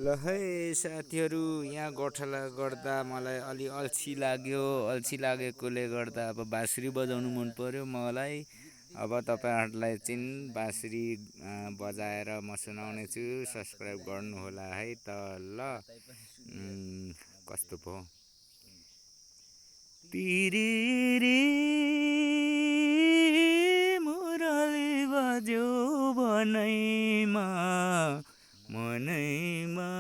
ल है साथीहरू, यहाँ गोठाला गर्दा मलाई अलि अल्छी लाग्यो। अल्छी लागेकोले गर्दा अब बाँसुरी बजाउनु मन पर्यो मलाई। अब तपाईँहरूलाई चाहिँ बाँसुरी बजाएर म सुनाउने छु। सब्सक्राइब गर्नुहोला है त। ल कस्तो पो तिरिरी मुरली बज्यो बनैमा मनैमा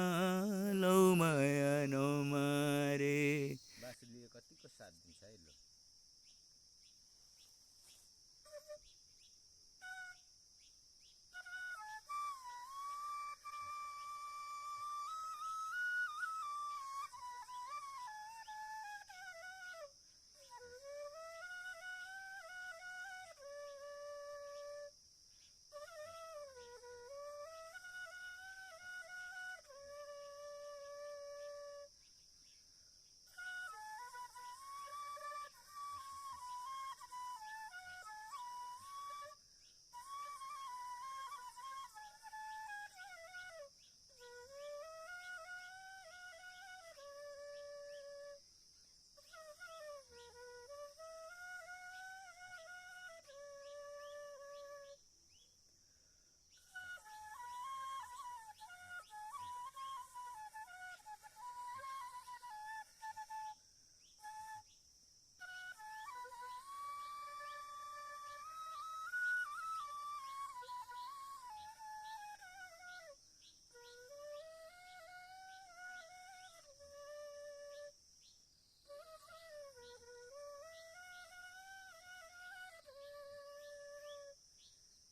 लौ माया नमारे। बाँसुरीले कतिको साथ दिन्छ है। ल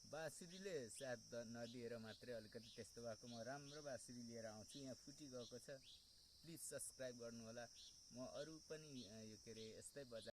बाँसुरीले साथ नदिएर मात्रै अलिकति त्यस्तो भएको। म राम्रो बाँसुरी लिएर आउँछु। यहाँ फुटिगएको छ। प्लिज सब्सक्राइब गर्नुहोला। म अरू पनि यो के अरे यस्तै बजा